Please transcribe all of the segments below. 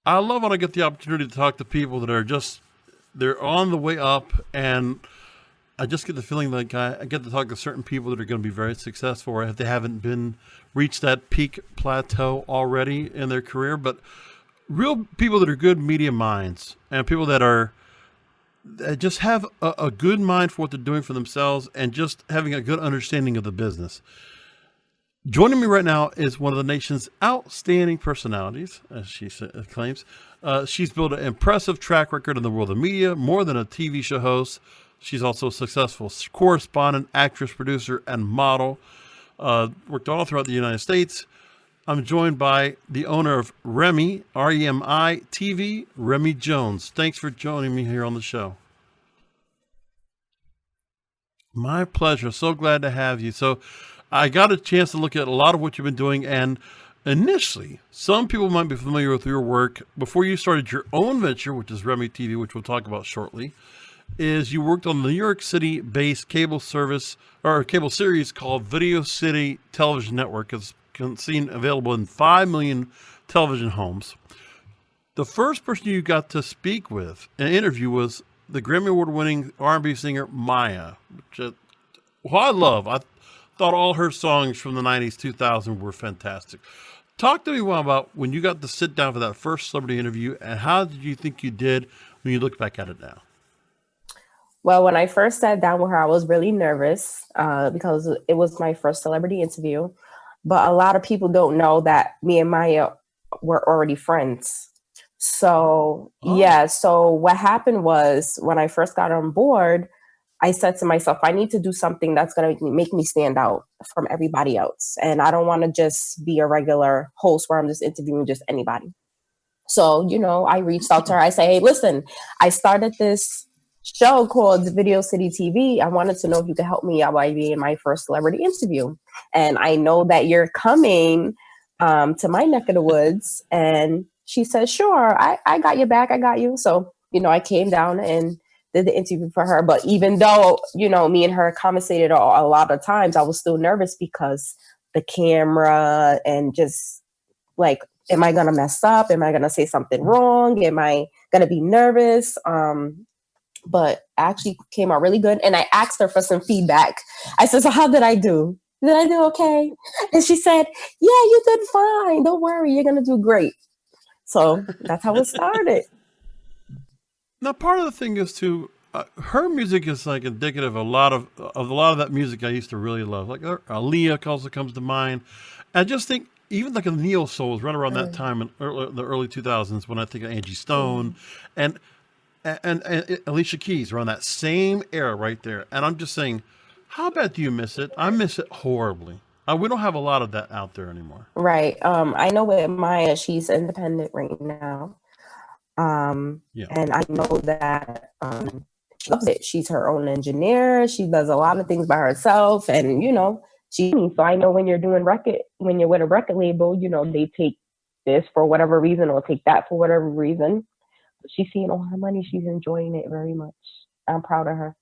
I love when I get the opportunity to talk to people that are just they're on the way up, and I just get the feeling like I get to talk to certain people that are going to be very successful, or if they haven't been reached that peak plateau already in their career, but real people that are good media minds and people that just have a good mind for what they're doing for themselves and just having a good understanding of the business. Joining me right now is one of the nation's outstanding personalities, as she claims. She's built an impressive track record in the world of media, more than a TV show host. She's also a successful correspondent, actress, producer, and model. Worked all throughout the United States. I'm joined by the owner of Remi, Remi TV, Remi Jones. Thanks for joining me here on the show. My pleasure. So glad to have you. So, I got a chance to look at a lot of what you've been doing, and initially, some people might be familiar with your work before you started your own venture, which is Remi TV, which we'll talk about shortly. Is you worked on the New York City-based cable service or cable series called Video City Television Network. It's seen available in 5 million television homes. The first person you got to speak with in an interview was the Grammy Award-winning R&B singer Maya, which I love. I thought all her songs from the 90s, 2000 were fantastic. Talk to me about when you got to sit down for that first celebrity interview, and how did you think you did when you look back at it now? Well, when I first sat down with her, I was really nervous because it was my first celebrity interview. But a lot of people don't know that me and Maya were already friends. So, yeah. So what happened was when I first got on board, I said to myself, I need to do something that's going to make me stand out from everybody else. And I don't want to just be a regular host where I'm just interviewing just anybody. So, I reached out to her. I say, hey, listen, I started this show called Video City TV. I wanted to know if you could help me out by being my first celebrity interview. And I know that you're coming to my neck of the woods. And she said, sure, I got your back. I got you. So, I came down and did the interview for her. But even though, me and her conversated a lot of times, I was still nervous because the camera and just like, am I going to mess up? Am I going to say something wrong? Am I going to be nervous? But actually came out really good. And I asked her for some feedback. I said, so how did I do? Did I do okay? And she said, yeah, you did fine. Don't worry. You're going to do great. So that's how it started. Now, part of the thing is too, her music is like indicative of a lot of that music I used to really love. Like Aaliyah also comes to mind. I just think even like a neo soul was right around that time in the early 2000s when I think of Angie Stone and Alicia Keys around that same era right there. And I'm just saying, how bad do you miss it? I miss it horribly. We don't have a lot of that out there anymore. Right. I know with Maya, she's independent right now. And I know that she loves it. She's her own engineer. She does a lot of things by herself. And, so I know when you're with a record label, they take this for whatever reason or take that for whatever reason. She's seeing all her money. She's enjoying it very much. I'm proud of her.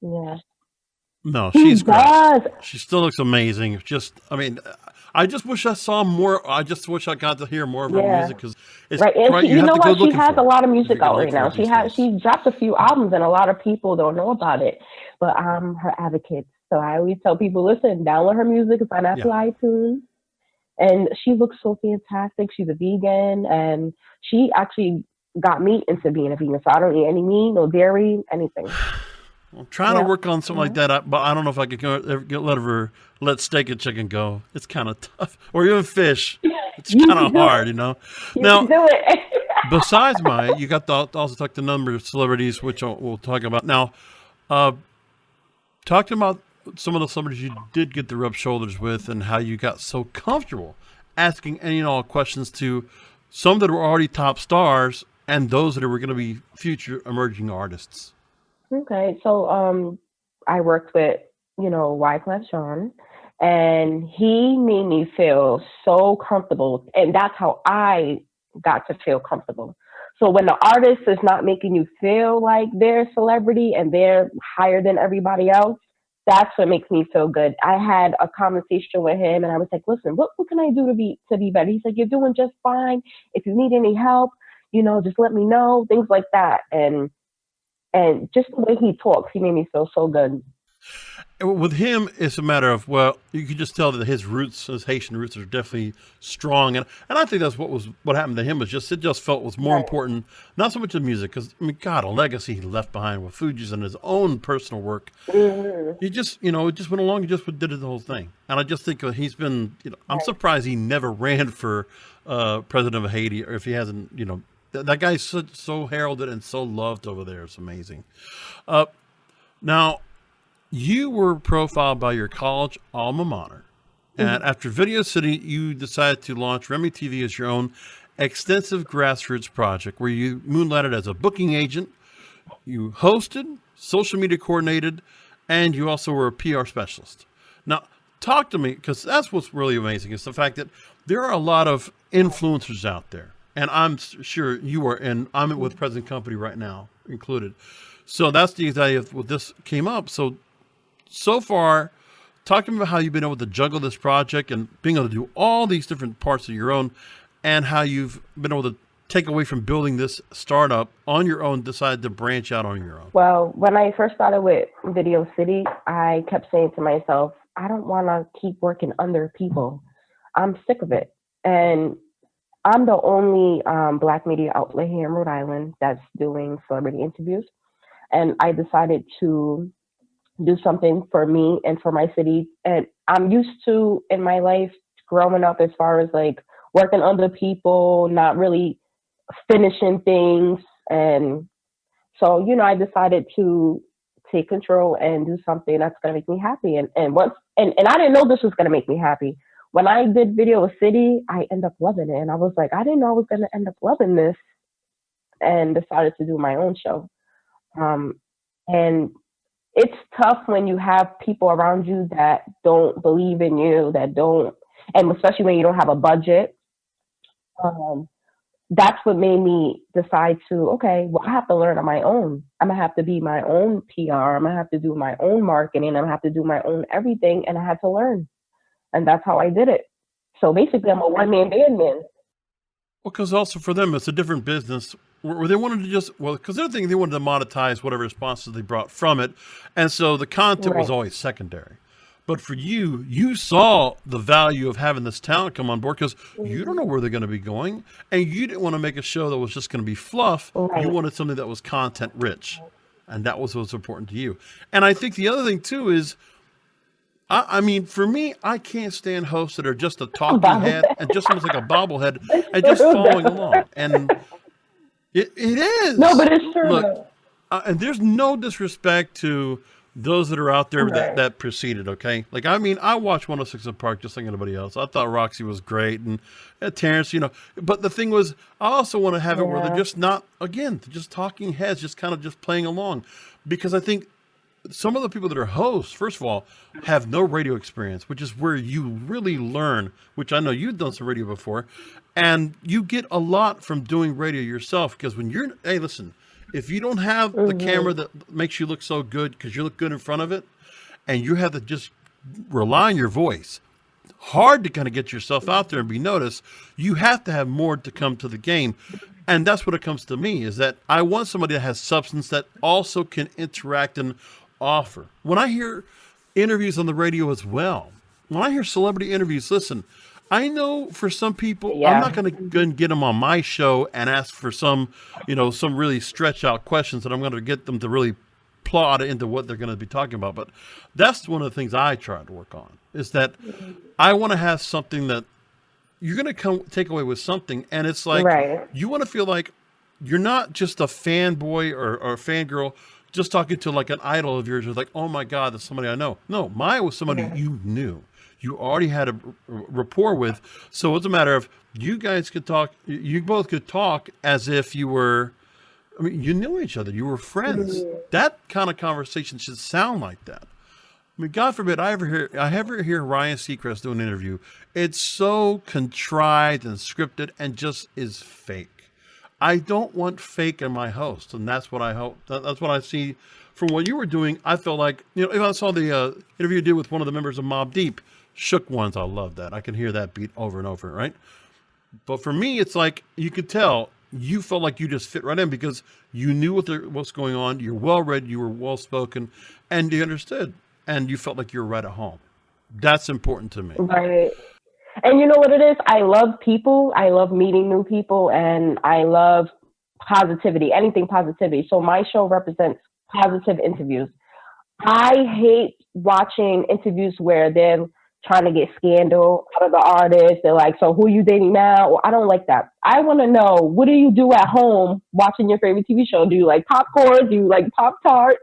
Yeah. No, she's great. She still looks amazing. I just wish I saw more. I just wish I got to hear more of her music because it's right. And you know what? She has a lot of music out right now. She dropped a few albums, and a lot of people don't know about it. But I'm her advocate, so I always tell people, listen, download her music. It's on Apple iTunes, and she looks so fantastic. She's a vegan, and she actually got me into being a vegan. So I don't eat any meat, no dairy, anything. I'm trying to work on something like that, but I don't know if I could let steak and chicken go. It's kind of tough, or even fish. It's kind of hard, Now, besides Maya, you got to also talk to a number of celebrities, which we'll talk about now. Talk to them about some of the celebrities you did get to rub shoulders with, and how you got so comfortable asking any and all questions to some that were already top stars and those that were going to be future emerging artists. Okay, so I worked with, Wyclef Jean, and he made me feel so comfortable, and that's how I got to feel comfortable. So when the artist is not making you feel like they're a celebrity and they're higher than everybody else, that's what makes me feel good. I had a conversation with him, and I was like, "Listen, what can I do to be better?" He's like, "You're doing just fine. If you need any help, just let me know." Things like that, and just the way he talks, he made me feel so good. With him, it's a matter of, well, you can just tell that his roots, his Haitian roots, are definitely strong, and I think that's what happened to him was just it just felt was more Right. important, not so much the music, because I mean, God, a legacy he left behind with Fuji's and his own personal work. Hmm. He just, it just went along and just did the whole thing, and I just think he's been, I'm Right. surprised he never ran for president of Haiti, or if he hasn't, that guy's so heralded and so loved over there. It's amazing. Uh, Now, you were profiled by your college alma mater. And Hmm. after Video City, you decided to launch Remy TV as your own extensive grassroots project where you moonlighted as a booking agent, you hosted, social media coordinated, and you also were a PR specialist. Now, talk to me, because that's what's really amazing is the fact that there are a lot of influencers out there. And I'm sure you are, and I'm with present company right now included. So that's the anxiety of what this came up. So far, talk to me about how you've been able to juggle this project and being able to do all these different parts of your own, and how you've been able to take away from building this startup on your own, decide to branch out on your own. Well, when I first started with Video City, I kept saying to myself, I don't want to keep working under people. I'm sick of it. And I'm the only Black media outlet here in Rhode Island that's doing celebrity interviews. And I decided to do something for me and for my city. And I'm used to in my life growing up as far as like working under people, not really finishing things. And so, I decided to take control and do something that's gonna make me happy. And I didn't know this was gonna make me happy. When I did Video City, I ended up loving it. And I was like, I didn't know I was gonna end up loving this, and decided to do my own show. Um, and it's tough when you have people around you that don't believe in you, that don't, and especially when you don't have a budget. Um, that's what made me decide to, okay, well, I have to learn on my own. I'm gonna have to be my own PR. I'm gonna have to do my own marketing. I'm gonna have to do my own everything, and I had to learn, and that's how I did it. So basically, I'm a one man band man. Well, because also for them, it's a different business where they wanted to just, well, because the other thing, they wanted to monetize whatever responses they brought from it. And so the content was Right. always secondary. But for you, you saw the value of having this talent come on board because you don't know where they're going to be going. And you didn't want to make a show that was just going to be fluff. You Right. wanted something that was content rich. And that was what's important to you. And I think the other thing, too, is I mean, for me, I can't stand hosts that are just a talking Bob. head and just almost like a bobblehead It's and just true following though. along. And it No, is. but it's true Look, though. and there's no disrespect to those that are out there Right. that preceded, okay? Like, I mean, I watched 106 in Park just like anybody else. I thought Roxy was great and Terrence, But the thing was, I also want to have it where they're Yeah. just not, again, they're just talking heads, just kind of just playing along. Because I think some of the people that are hosts, first of all, have no radio experience, which is where you really learn, which I know you've done some radio before, and you get a lot from doing radio yourself. Because when hey, listen, if you don't have the Hmm. camera that makes you look so good because you look good in front of it, and you have to just rely on your voice, hard to kind of get yourself out there and be noticed. You have to have more to come to the game. And that's what it comes to me is that I want somebody that has substance that also can interact and offer. When I hear interviews on the radio as well, when I hear celebrity interviews, listen, I know for some people, I'm not Yeah. going to go and get them on my show and ask for some really stretch out questions that I'm going to get them to really plot into what they're going to be talking about. But that's one of the things I try to work on is that I want to have something that you're going to come take away with something. And it's like, Right. you want to feel like you're not just a fanboy or a fangirl just talking to like an idol of yours. It's like, oh my God, that's somebody I know. No, Maya was somebody Right. you knew. You already had a rapport with. So it's a matter of you guys could talk. You both could talk as if you were, I mean, you knew each other. You were friends. Mhm. That kind of conversation should sound like that. I mean, God forbid I ever hear Ryan Seacrest do an interview. It's so contrived and scripted and just is fake. I don't want fake in my host, and that's what I hope. That's what I see from what you were doing, I felt like, if I saw the interview you did with one of the members of Mobb Deep, Shook Ones, I love that. I can hear that beat over and over, right? But for me, it's like you could tell you felt like you just fit right in because you knew what's going on. You're well read, you were well spoken, and you understood, and you felt like you were right at home. That's important to me. Right. And you know what it is? I love people. I love meeting new people, and I love positivity, anything positivity. So my show represents positive interviews. I hate watching interviews where they're trying to get scandal out of the artist. They're like, so who are you dating now? Well, I don't like that. I want to know, what do you do at home watching your favorite TV show? Do you like popcorn? Do you like Pop-Tarts?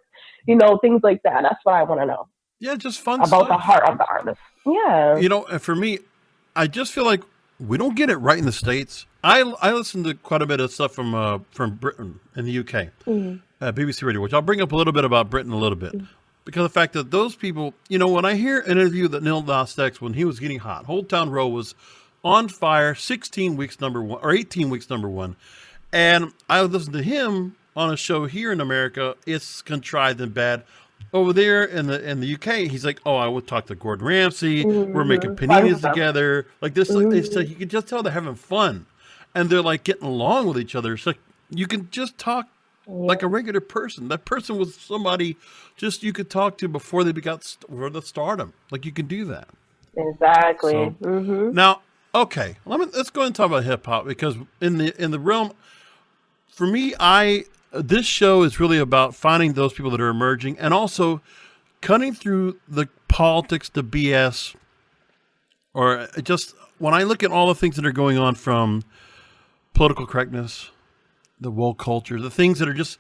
Things like that. That's what I want to know. Yeah, just fun about stuff. The heart of the artist. Yeah. And for me, I just feel like we don't get it right in the States. I listen to quite a bit of stuff from Britain and the UK, BBC Radio, which I'll bring up a little bit about Britain a little bit. Because of the fact that those people, when I hear an interview that Lil Nas X, when he was getting hot, Hold Town Row was on fire, 16 weeks number one, or 18 weeks number one. And I listened to him on a show here in America. It's contrived and bad. Over there in the UK, he's like, oh, I would talk to Gordon Ramsay. We're making paninis together. Like this, like, you can just tell they're having fun. And they're like getting along with each other. It's like you can just talk like a regular person. That person was somebody just you could talk to before they got the stardom. Like you can do that. Exactly. So, now, okay, let's go ahead and talk about hip hop because in the realm, for me, this show is really about finding those people that are emerging and also cutting through the politics, the BS, or just when I look at all the things that are going on from political correctness, the woke culture, the things that are just,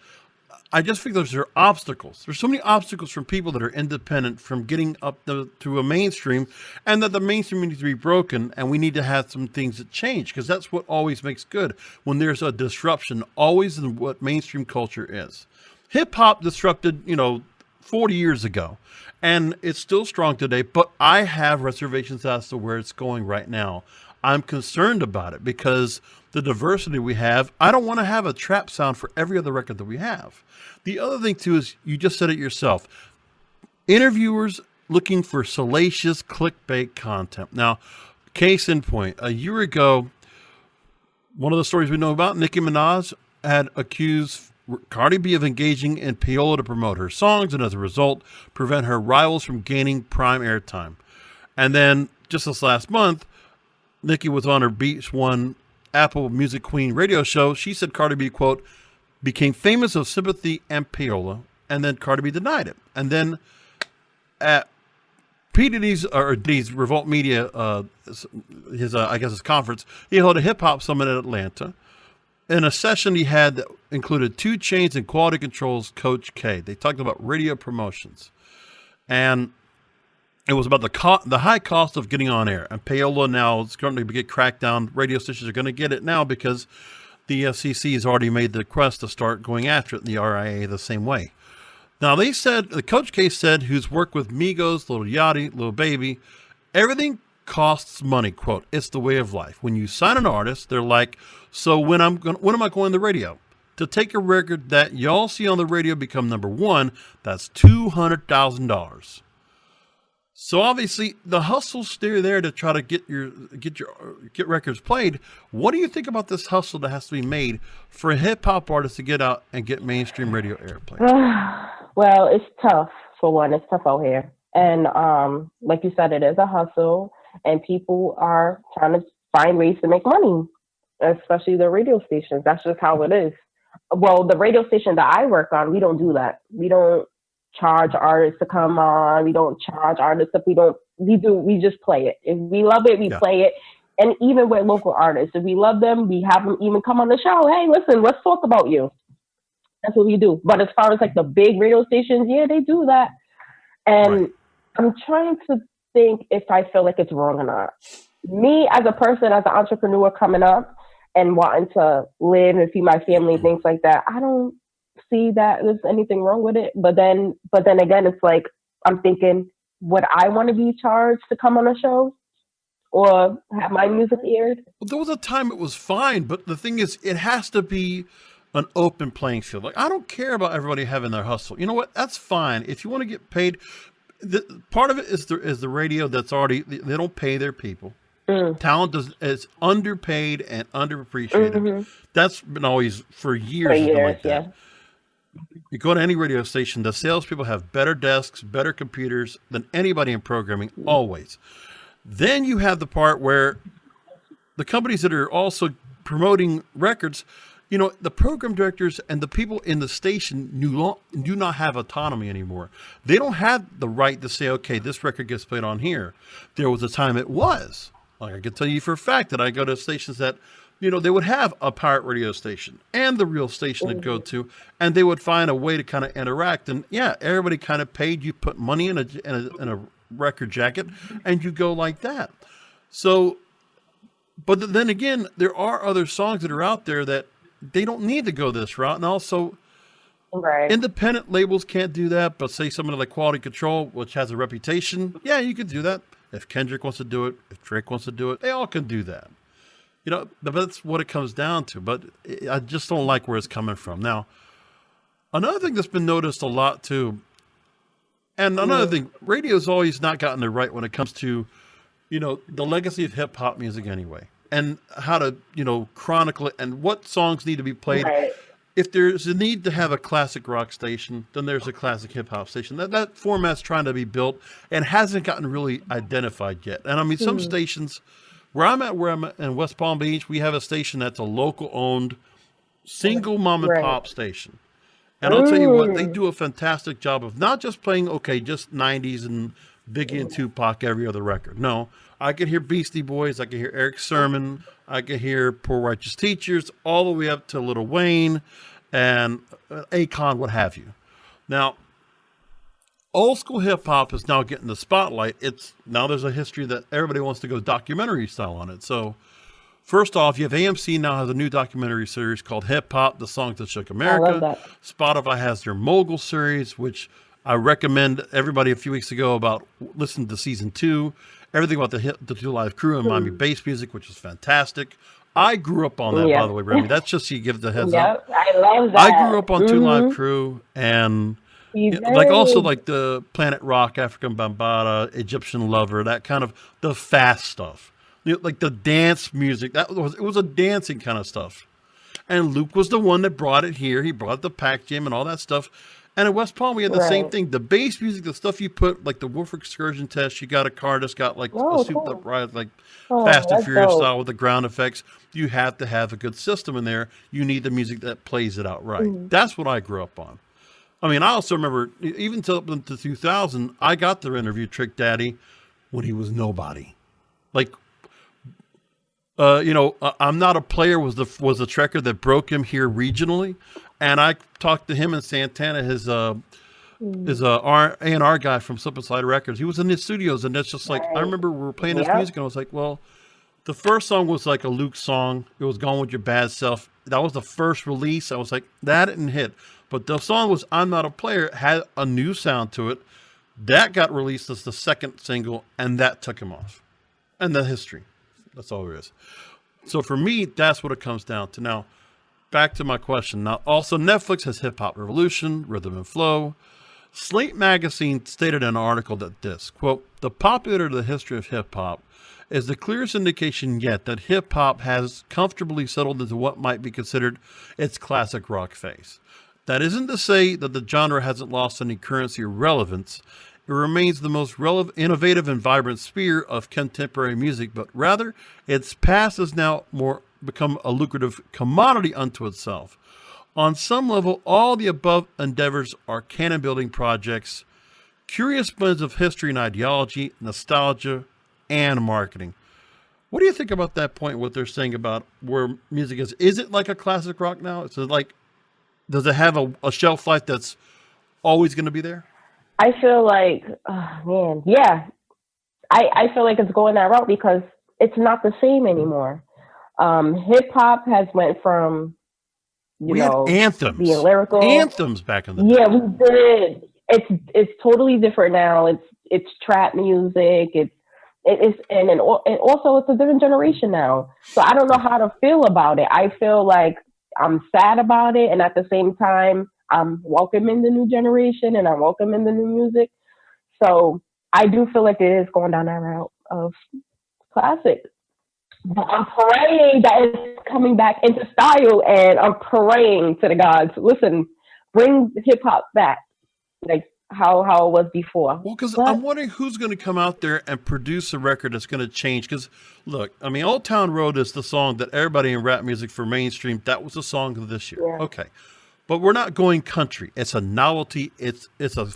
I just think those are obstacles. There's so many obstacles from people that are independent from getting up to a mainstream, and that the mainstream needs to be broken, and we need to have some things that change, because that's what always makes good, when there's a disruption, always in what mainstream culture is. Hip-hop disrupted, 40 years ago, and it's still strong today, but I have reservations as to where it's going right now. I'm concerned about it because the diversity we have, I don't want to have a trap sound for every other record that we have. The other thing too is, you just said it yourself, interviewers looking for salacious clickbait content. Now, case in point, a year ago, one of the stories we know about, Nicki Minaj had accused Cardi B of engaging in payola to promote her songs and as a result, prevent her rivals from gaining prime airtime. And then just this last month, Nicki was on her Beats One Apple Music Queen radio show. She said Cardi B, quote, became famous of sympathy and payola, and then Cardi B denied it. And then at P. Diddy's Revolt Media, his conference, he held a hip-hop summit in Atlanta. In a session he had that included 2 Chainz and Quality Control's Coach K. They talked about radio promotions. And it was about the high cost of getting on air. And payola now is going to get cracked down. Radio stations are going to get it now because the FCC has already made the request to start going after it, and the RIA the same way. Now, they said, the Coach K said, who's worked with Migos, Lil Yachty, Lil Baby, everything costs money, quote, it's the way of life. When you sign an artist, they're like, so when am I going on the radio? To take a record that y'all see on the radio become number one, that's $200,000. So obviously the hustle's still there to try to get records played. What do you think about this hustle that has to be made for a hip hop artist to get out and get mainstream radio airplay? Well, it's tough. For one, it's tough out here, and like you said, it is a hustle, and people are trying to find ways to make money, especially the radio stations. That's just how it is. Well, the radio station that I work on, we don't do that. We don't charge artists to come on. We don't charge artists if we just play it. If we love it, we play it. And even with local artists, if we love them, we have them even come on the show. Hey, listen, let's talk about you. That's what we do. But as far as like the big radio stations, yeah, they do that. And right. I'm trying to think if I feel like it's wrong or not. Me as a person, as an entrepreneur coming up and wanting to live and feed my family, things like that, I don't see that there's anything wrong with it. But then again, it's like, I'm thinking, would I want to be charged to come on a show or have my music aired? Well, there was a time it was fine, but the thing is, it has to be an open playing field. Like, I don't care about everybody having their hustle. You know what? That's fine. If you want to get paid, part of it is the radio that's already, they don't pay their people. Talent is underpaid and underappreciated. That's been always for years. It's been like that. You go to any radio station, the salespeople have better desks, better computers than anybody in programming, always. Then you have the part where the companies that are also promoting records, you know, the program directors and the people in the station do not have autonomy anymore. They don't have the right to say, okay, this record gets played on here. There was a time it was. Like, I can tell you for a fact that I go to stations that, you know, they would have a pirate radio station and the real station to go to, and they would find a way to kind of interact. And yeah, everybody kind of paid. You put money in a record jacket, and you go like that. So, but then again, there are other songs that are out there that they don't need to go this route, and also independent labels can't do that. But say somebody like Quality Control, which has a reputation, yeah, you could do that. If Kendrick wants to do it, if Drake wants to do it, they all can do that. You know, that's what it comes down to. But I just don't like where it's coming from. Now, another thing that's been noticed a lot too, and another thing, radio's always not gotten it right when it comes to, you know, the legacy of hip hop music anyway, and how to, you know, chronicle it and what songs need to be played. Right. If there's a need to have a classic rock station, then there's a classic hip hop station. That format's trying to be built and hasn't gotten really identified yet. And I mean, some stations where I'm at in West Palm Beach, we have a station that's a local owned single mom and pop station. And I'll tell you what, they do a fantastic job of not just playing, okay, just 90s and Biggie and Tupac every other record. No, I could hear Beastie Boys, I could hear Eric Sermon, I could hear Poor Righteous Teachers, all the way up to Lil Wayne and Akon, what have you. Now, old school hip hop is now getting the spotlight. Now there's a history that everybody wants to go documentary style on it. So first off, you have AMC now has a new documentary series called Hip Hop, The Songs That Shook America. I love that. Spotify has their Mogul series, which I recommend everybody a few weeks ago about listening to season 2. Everything about the Two Live Crew and Miami bass music, which is fantastic. I grew up on that, by the way, Remi. That's just so you give the heads up. I love that. I grew up on Two Live Crew and like also like the Planet Rock, African Bambaataa, Egyptian Lover, that kind of the fast stuff. You know, like the dance music. It was a dancing kind of stuff. And Luke was the one that brought it here. He brought the Pac Jam and all that stuff. And in West Palm, we had the same thing. The bass music, the stuff you put, like the Wolf Excursion Test, you got a car that's got like a souped up ride, like Fast and Furious style with the ground effects. You have to have a good system in there. You need the music that plays it out right. That's what I grew up on. I mean, I also remember, even till up into 2000, I got to interview Trick Daddy when he was nobody. Like, you know, I'm Not a Player was the tracker that broke him here regionally. And I talked to him in Santana, his A&R guy from Slip and Slide Records. He was in his studios, and that's just like, I remember we were playing his music, and I was like, well, the first song was like a Luke song. It was Gone With Your Bad Self. That was the first release. I was like, that didn't hit. But the song was I'm Not a Player. It had a new sound to it. That got released as the second single, and that took him off. And the history. That's all there is. So for me, that's what it comes down to. Now, back to my question. Now, also Netflix has Hip Hop Revolution, Rhythm and Flow. Slate Magazine stated in an article that this, quote, the popular the history of hip hop is the clearest indication yet that hip hop has comfortably settled into what might be considered its classic rock phase. That isn't to say that the genre hasn't lost any currency or relevance. It remains the most relevant, innovative, and vibrant sphere of contemporary music, but rather its past has now more become a lucrative commodity unto itself. On some level, all the above endeavors are canon-building projects, curious blends of history and ideology, nostalgia, and marketing. What do you think about that point, what they're saying about where music is? Is it like a classic rock now? Is it like, does it have a shelf life that's always going to be there? I feel like, yeah. I feel like it's going that route because it's not the same anymore. Hip hop has went from, we had anthems, being lyrical. Anthems back in the day. Yeah, we did. It's totally different now. It's trap music. And also it's a different generation now. So I don't know how to feel about it. I feel like I'm sad about it, and at the same time, I'm welcoming the new generation and I'm welcoming the new music. So I do feel like it is going down that route of classic. But I'm praying that it's coming back into style, and I'm praying to the gods. Listen, bring hip hop back, like how it was before. Well, because But I'm wondering who's going to come out there and produce a record that's going to change. Because look, I mean, Old Town Road is the song that everybody in rap music for mainstream. That was the song of this year. yeah, Okay, but we're not going country. It's a novelty. It's a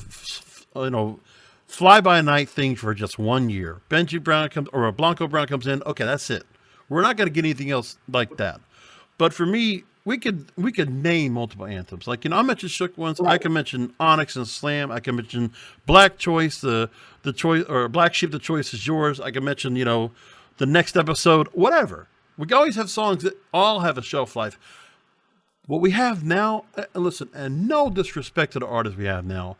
fly by night thing for just 1 year. Benji Brown comes or Blanco Brown comes in. Okay, that's it. We're not going to get anything else like that. But for me, we could name multiple anthems. Like I mentioned Shook Ones. I right. can mention Onyx and Slam. I can mention Black Choice. The choice or Black Sheep. The choice is yours. I can mention the next episode. Whatever. We always have songs that all have a shelf life. What we have now, listen, and no disrespect to the artists we have now,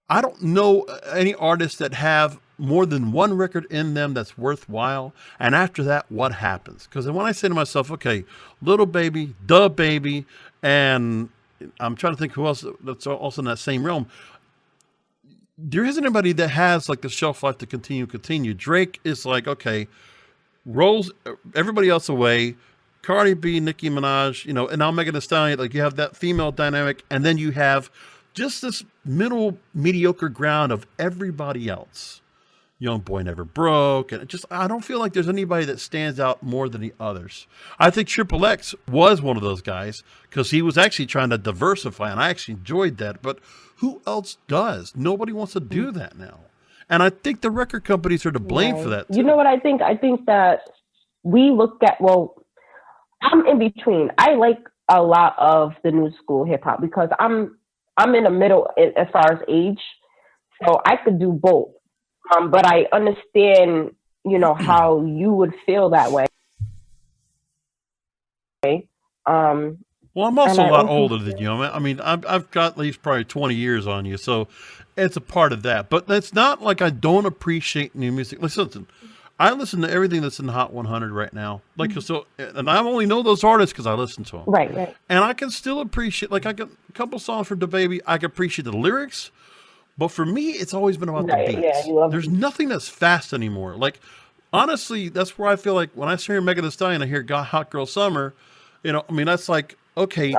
I don't know any artists that have more than one record in them that's worthwhile. And after that, what happens? Because when I say to myself, okay, Little Baby, Da Baby, and I'm trying to think who else that's also in that same realm. There isn't anybody that has like the shelf life to continue. Drake is like, okay, rolls everybody else away. Cardi B, Nicki Minaj, and now Megan Thee Stallion, like you have that female dynamic, and then you have just this middle mediocre ground of everybody else. Young Boy Never Broke, and I don't feel like there's anybody that stands out more than the others. I think Triple X was one of those guys because he was actually trying to diversify, and I actually enjoyed that. But who else does? Nobody wants to do that now, and I think the record companies are to blame for Right. that You too. know what I think? I think that we look at, well, I'm in between. I like a lot of the new school hip hop because I'm in the middle as far as age, so I could do both. But I understand, how you would feel that way. Um, Well, I'm and also a I lot also older than you. I mean, I've got at least probably 20 years on you, so it's a part of that. But it's not like I don't appreciate new music. Listen, I listen to everything that's in the Hot 100 right now. Like so, and I only know those artists because I listen to them, right, right, and I can still appreciate. Like I got a couple songs for DaBaby. I can appreciate the lyrics, but for me, it's always been about the right. Yeah, beats. you love There's nothing that's fast anymore. Like honestly, that's where I feel like when I hear Megan Thee Stallion, I hear Hot Girl Summer. I mean, that's like, okay,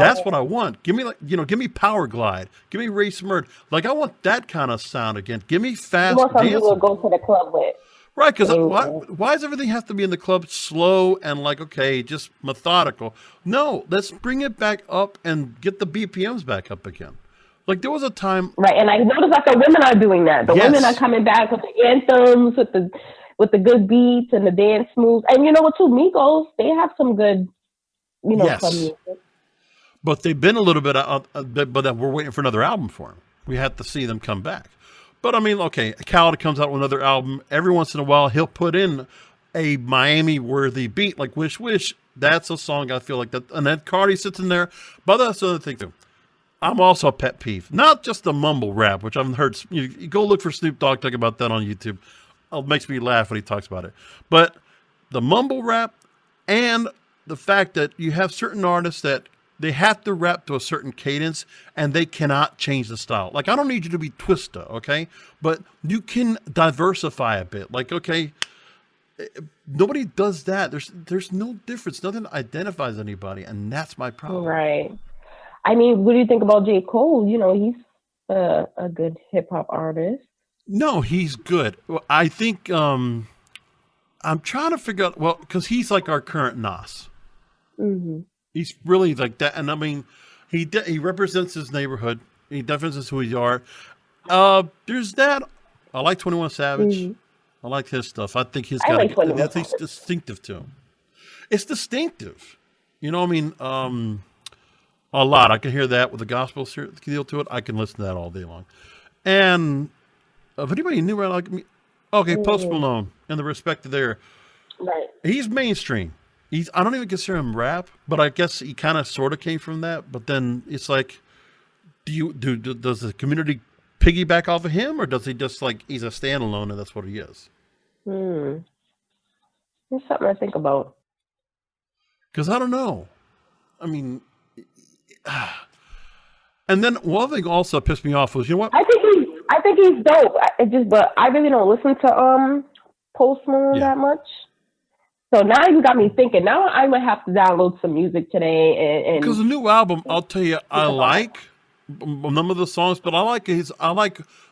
that's Oh, what I want. Give me give me Power Glide. Give me Ray Smurd. Like, I want that kind of sound again. Give me you fast want something to dancing. go to the club with. Right, because And why does everything have to be in the club slow and like, okay, just methodical? No, let's bring it back up and get the BPMs back up again. Like, there was a time, right, and I noticed that the women are doing that. The women are yes, coming back with the anthems, with the good beats and the dance moves. And you know what, too, Migos, they have some good, club yes, music. but they've been a little bit out, but we're waiting for another album for them. We have to see them come back. But I mean, okay, Khaled comes out with another album. Every once in a while, he'll put in a Miami-worthy beat like "Wish Wish." That's a song I feel like that, and then Cardi sits in there. But that's the other thing too. I'm also a pet peeve, not just the mumble rap, which I've heard. You go look for Snoop Dogg talking about that on YouTube. It makes me laugh when he talks about it. But the mumble rap and the fact that you have certain artists that they have to rap to a certain cadence and they cannot change the style. Like, I don't need you to be Twista, okay? But you can diversify a bit. Like, okay, nobody does that. There's no difference. Nothing identifies anybody, and that's my problem. Right. I mean, what do you think about J. Cole? He's a good hip hop artist. No, he's good. Well, I think I'm trying to figure out, well, because he's like our current Nas. Hmm. He's really like that, and I mean, he represents his neighborhood. He definitely is who we are. There's that. I like 21 Savage. Hmm. I like his stuff. I think he's I got like 21 at least Savage. distinctive to him. It's distinctive. I mean, a lot. I can hear that with the gospel deal to it. I can listen to that all day long. And if anybody knew around like me, okay, Post Hmm. Malone and the respect there. Right. He's mainstream. I don't even consider him rap, but I guess he kind of sort of came from that. But then it's like, does the community piggyback off of him, or does he just like he's a standalone and that's what he is? Hmm. That's something I think about. Because I don't know. I mean, and then one thing also pissed me off was, you know what? I think he's dope. But I really don't listen to Post Malone Yeah. that much. So now you got me thinking. Now I might have to download some music today Because the and new album, I'll tell you, I about it. like a number of the songs, but I like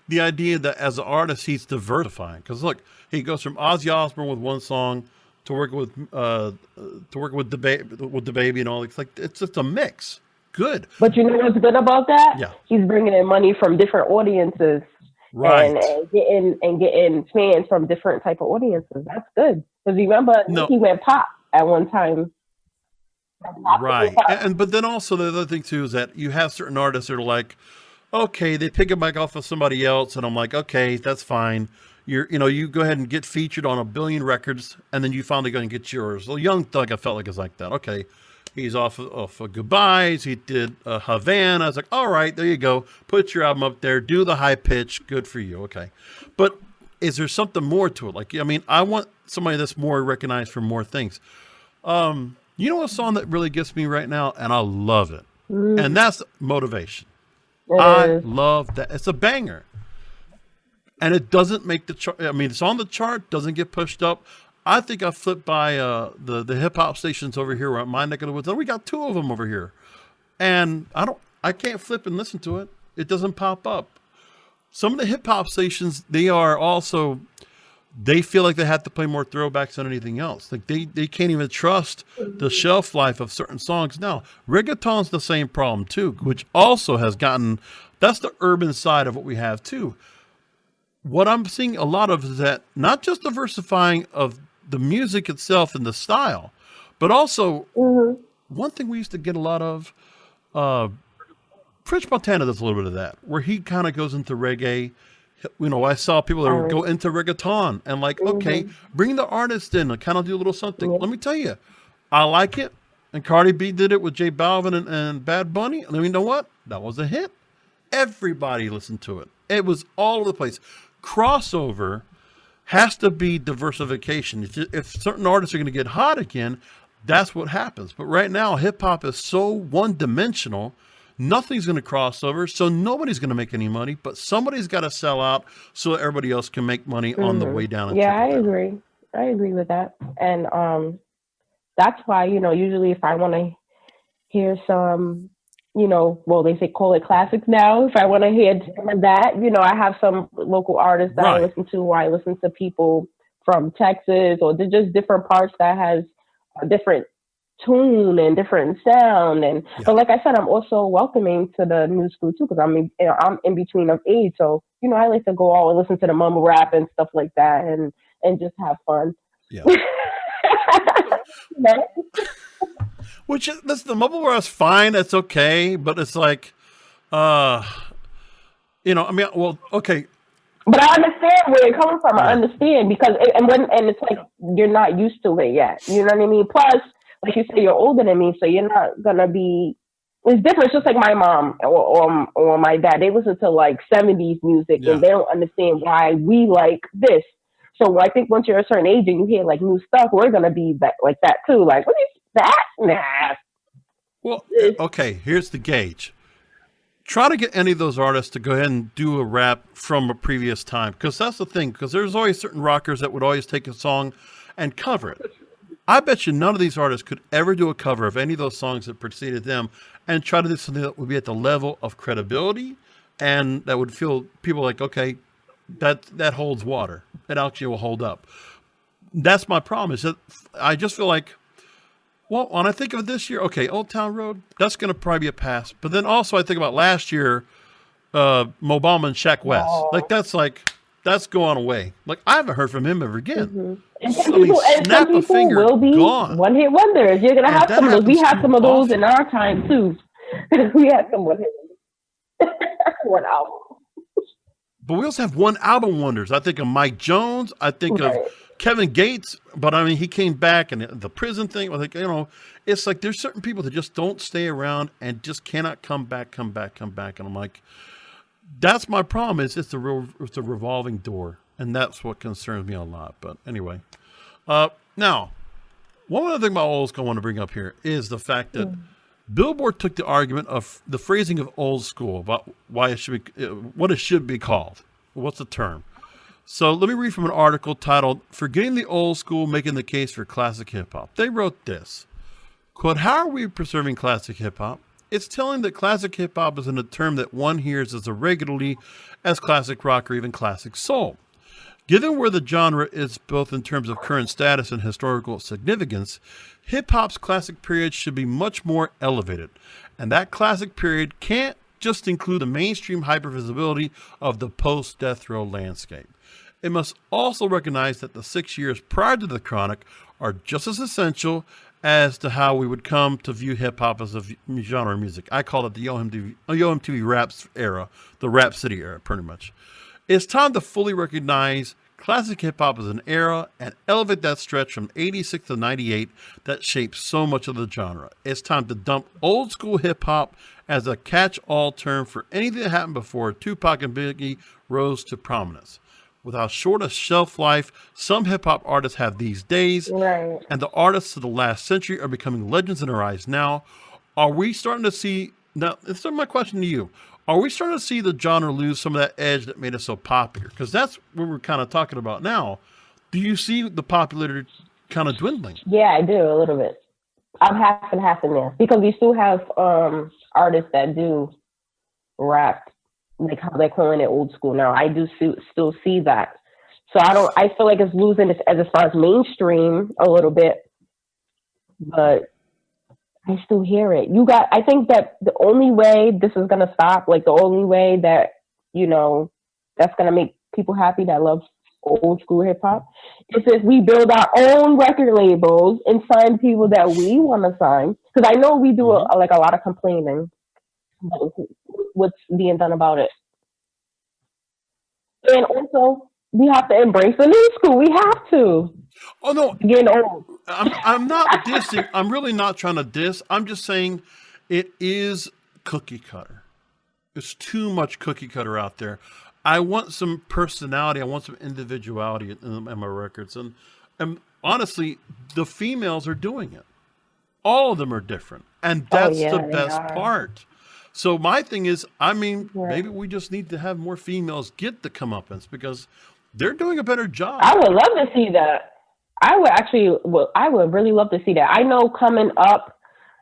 the idea that as an artist, he's diversifying. Because look, he goes from Ozzy Osbourne with one song to working with the baby and all. It's like it's just a mix. Good. But you know what's good about that? Yeah. He's bringing in money from different audiences and, Right. getting fans from different type of audiences. That's good. Because remember, No. he went pop at one time. Right. But then also the other thing too is that you have certain artists that are like, okay, they pick it back off of somebody else, and I'm like, okay, that's fine. You go ahead and get featured on a billion records, and then you finally go and get yours. Well, Young Thug, I felt like it's like that. Okay, he's off of Goodbyes. He did Havana. I was like, all right, there you go. Put your album up there. Do the high pitch. Good for you. Okay, but is there something more to it? Like, I mean, I want somebody that's more recognized for more things. You know a song that really gets me right now, and I love it, and that's Motivation. I love that. It's a banger. And it doesn't make the chart. I mean, it's on the chart, doesn't get pushed up. I think I flipped by the hip hop stations over here around my neck of the woods. And we got two of them over here. And I can't flip and listen to it. It doesn't pop up. Some of the hip hop stations, they feel like they have to play more throwbacks than anything else. Like they can't even trust the shelf life of certain songs. Now, reggaeton's the same problem too, which also has that's the urban side of what we have too. What I'm seeing a lot of is that not just diversifying of the music itself and the style, but also one thing we used to get a lot of, French Montana does a little bit of that, where he kind of goes into reggae. You know, I saw people that would go into reggaeton and like, okay, bring the artist in and kind of do a little something. Let me tell you, I like it. And Cardi B did it with J Balvin and Bad Bunny. And you know what? That was a hit. Everybody listened to it. It was all over the place. Crossover has to be diversification. If certain artists are going to get hot again, that's what happens. But right now, hip hop is so one dimensional. Nothing's going to cross over, so nobody's going to make any money, but somebody's got to sell out so everybody else can make money on the way down. Yeah, I agree. I agree with that. And that's why, usually if I want to hear some, they say call it classics now. If I want to hear some of that, I have some local artists that I listen to, or I listen to people from Texas, or they're just different parts that has a different tune and different sound. And but like I said, I'm also welcoming to the new school too, because I'm in between of age, so I like to go out and listen to the mumble rap and stuff like that, and just have fun. Yeah. Which is the mumble rap's fine, it's okay, but it's like, okay. But I understand where you're coming from. I understand because it's like you're not used to it yet. You know what I mean? Plus, like you say, you're older than me, so you're not gonna be. It's different. It's just like my mom or my dad. They listen to like 70s music and they don't understand why we like this. So I think once you're a certain age and you hear like new stuff, we're gonna be like that too. Like, what is that? Nah. Well, okay. Here's the gauge. Try to get any of those artists to go ahead and do a rap from a previous time, because that's the thing. Because there's always certain rockers that would always take a song and cover it. I bet you none of these artists could ever do a cover of any of those songs that preceded them and try to do something that would be at the level of credibility and that would feel people like, okay, that holds water. It actually will hold up. That's my problem, is that I just feel like, well, when I think of this year, okay, Old Town Road, that's going to probably be a pass. But then also I think about last year, Mo Bamba and Shaq West. That's going away. Like, I haven't heard from him ever again. And some people will be gone. One-hit wonders. You're going to have some of those. We have some of those in our time, too. We had some one-hit wonders. One album. But we also have one album wonders. I think of Mike Jones. I think of Kevin Gates. But, I mean, he came back, and the prison thing, like, it's like there's certain people that just don't stay around and just cannot come back. And I'm like, that's my problem. It's a revolving door, and that's what concerns me a lot. But anyway, now one other thing about Olska I want to bring up here is the fact that Billboard took the argument of the phrasing of old school about why it should be, what it should be called. What's the term? So let me read from an article titled "Forgetting the Old School, Making the Case for Classic Hip Hop." They wrote this, quote, "How are we preserving classic hip hop? It's telling that classic hip hop isn't a term that one hears as regularly as classic rock or even classic soul. Given where the genre is both in terms of current status and historical significance, hip-hop's classic period should be much more elevated. And that classic period can't just include the mainstream hypervisibility of the post-death row landscape. It must also recognize that the 6 years prior to the Chronic are just as essential as to how we would come to view hip-hop as a genre of music." I call it the OMTV Raps era, the Rap City era, pretty much. "It's time to fully recognize classic hip-hop as an era and elevate that stretch from 86 to 98 that shaped so much of the genre. It's time to dump old school hip-hop as a catch-all term for anything that happened before Tupac and Biggie rose to prominence. Without short a shelf life some hip-hop artists have these days, Right. and the artists of the last century are becoming legends in our eyes now. Are we starting to see," now this is my question to you, "are we starting to see the genre lose some of that edge that made it so popular?" Because that's what we're kind of talking about now. Do you see the popularity kind of dwindling? Yeah, I do a little bit. I'm half and half in there because we still have artists that do rap, like how they're calling it old school now. I do still see that. So I feel like it's losing its, as far as mainstream a little bit, but I still hear it. I think that the only way this is going to stop, like the only way that, that's going to make people happy that love old school hip hop is if we build our own record labels and sign people that we want to sign. Because I know we do a lot of complaining. But what's being done about it? And also, we have to embrace the new school. We have to. Oh no, Getting old. I'm not dissing. I'm really not trying to diss. I'm just saying it is cookie cutter. There's too much cookie cutter out there. I want some personality. I want some individuality in my records. And honestly, the females are doing it. All of them are different. And that's the best part. So my thing is, maybe we just need to have more females get the comeuppance because they're doing a better job. I would love to see that. I would really love to see that. I know coming up